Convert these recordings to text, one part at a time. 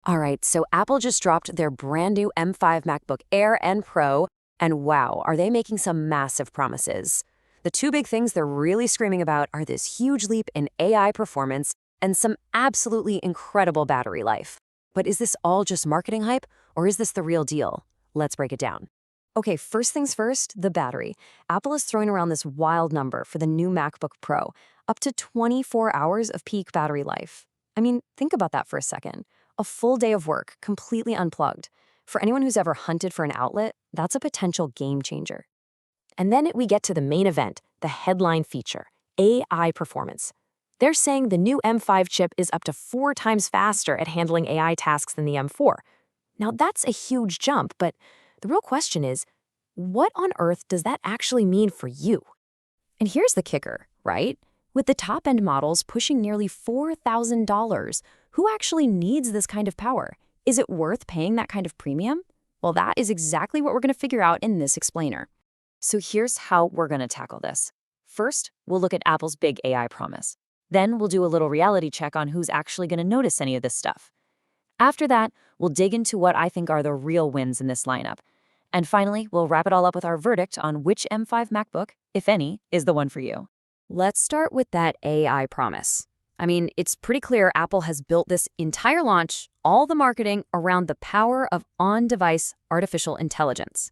All right, so Apple just dropped their brand new M5 MacBook Air and Pro, and wow, are they making some massive promises. The two big things they're really screaming about are this huge leap in AI performance and some absolutely incredible battery life. But is this all just marketing hype, or is this the real deal? Let's break it down. Okay, first things first, the battery. Apple is throwing around this wild number for the new MacBook Pro, up to 24 hours of peak battery life. I mean, think about that for a second. A full day of work, completely unplugged. For anyone who's ever hunted for an outlet, that's a potential game changer. And then we get to the main event, the headline feature, AI performance. They're saying the new M5 chip is up to 4 times faster at handling AI tasks than the M4. Now, that's a huge jump, but the real question is, what on earth does that actually mean for you? And here's the kicker, right? With the top-end models pushing nearly $4,000, who actually needs this kind of power? Is it worth paying that kind of premium? Well, that is exactly what we're going to figure out in this explainer. So here's how we're going to tackle this. First, we'll look at Apple's big AI promise. Then we'll do a little reality check on who's actually going to notice any of this stuff. After that, we'll dig into what I think are the real wins in this lineup. And finally, we'll wrap it all up with our verdict on which M5 MacBook, if any, is the one for you. Let's start with that AI promise. I mean, it's pretty clear Apple has built this entire launch, all the marketing, around the power of on-device artificial intelligence.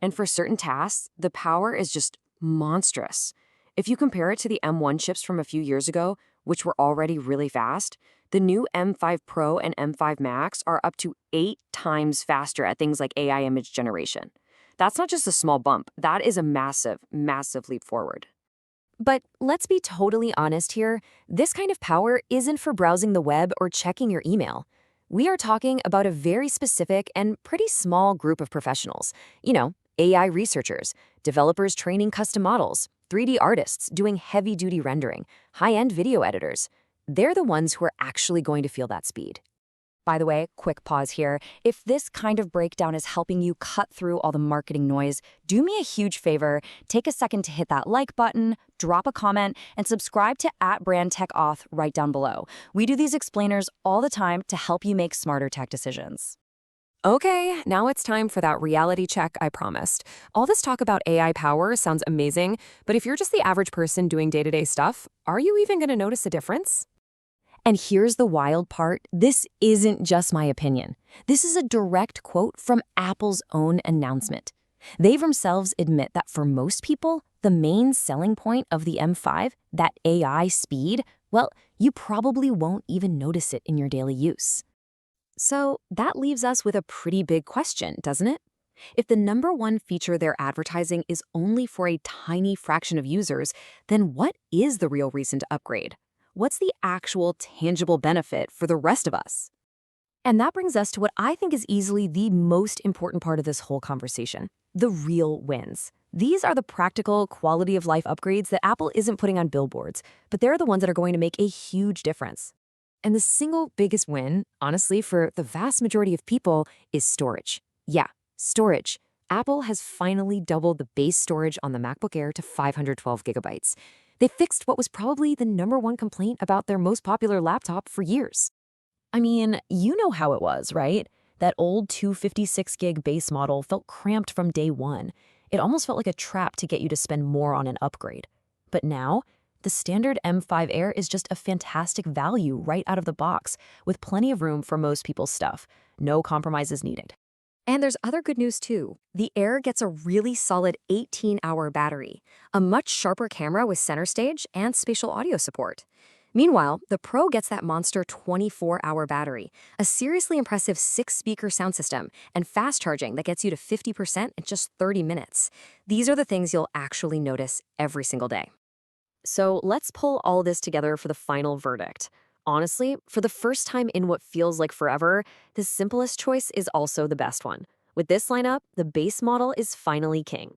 And for certain tasks, the power is just monstrous. If you compare it to the M1 chips from a few years ago, which were already really fast, the new M5 Pro and M5 Max are up to 8 times faster at things like AI image generation. That's not just a small bump, that is a massive, massive leap forward. But let's be totally honest here, this kind of power isn't for browsing the web or checking your email. We are talking about a very specific and pretty small group of professionals. AI researchers, developers training custom models, 3D artists doing heavy-duty rendering, high-end video editors. They're the ones who are actually going to feel that speed. By the way, quick pause here. If this kind of breakdown is helping you cut through all the marketing noise, do me a huge favor. Take a second to hit that like button, drop a comment, and subscribe to @BrandTechAuth right down below. We do these explainers all the time to help you make smarter tech decisions. Okay, now it's time for that reality check I promised. All this talk about AI power sounds amazing, but if you're just the average person doing day-to-day stuff, are you even going to notice a difference? And here's the wild part. This isn't just my opinion. This is a direct quote from Apple's own announcement. They themselves admit that for most people, the main selling point of the M5, that AI speed, well, you probably won't even notice it in your daily use. So that leaves us with a pretty big question, doesn't it? If the number one feature they're advertising is only for a tiny fraction of users, then what is the real reason to upgrade? What's the actual tangible benefit for the rest of us? And that brings us to what I think is easily the most important part of this whole conversation, the real wins. These are the practical quality of life upgrades that Apple isn't putting on billboards, but they're the ones that are going to make a huge difference. And the single biggest win, honestly, for the vast majority of people is storage. Yeah, storage. Apple has finally doubled the base storage on the MacBook Air to 512 gigabytes. They fixed what was probably the number one complaint about their most popular laptop for years. I mean, you know how it was, right? That old 256 gig base model felt cramped from day one. It almost felt like a trap to get you to spend more on an upgrade. But now, the standard M5 Air is just a fantastic value right out of the box, with plenty of room for most people's stuff. No compromises needed. And there's other good news too. The Air gets a really solid 18-hour battery, a much sharper camera with center stage, and spatial audio support. Meanwhile, the Pro gets that monster 24-hour battery, a seriously impressive 6-speaker sound system, and fast charging that gets you to 50% in just 30 minutes. These are the things you'll actually notice every single day. So let's pull all this together for the final verdict. Honestly, for the first time in what feels like forever, the simplest choice is also the best one. With this lineup, the base model is finally king.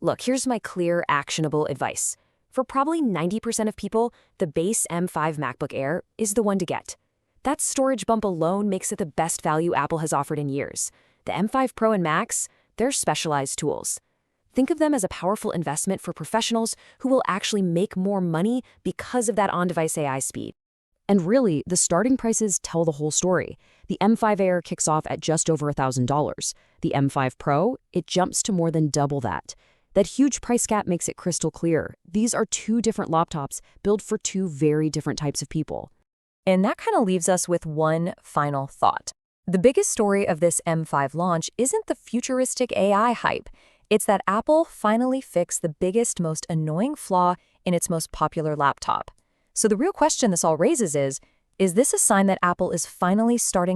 Look, here's my clear, actionable advice. For probably 90% of people, the base M5 MacBook Air is the one to get. That storage bump alone makes it the best value Apple has offered in years. The M5 Pro and Max, they're specialized tools. Think of them as a powerful investment for professionals who will actually make more money because of that on-device AI speed. And really, the starting prices tell the whole story. The M5 Air kicks off at just over $1,000. The M5 Pro, it jumps to more than double that. That huge price gap makes it crystal clear. These are two different laptops built for two very different types of people. And that kind of leaves us with one final thought. The biggest story of this M5 launch isn't the futuristic AI hype. It's that Apple finally fixed the biggest, most annoying flaw in its most popular laptop. So the real question this all raises is this a sign that Apple is finally starting to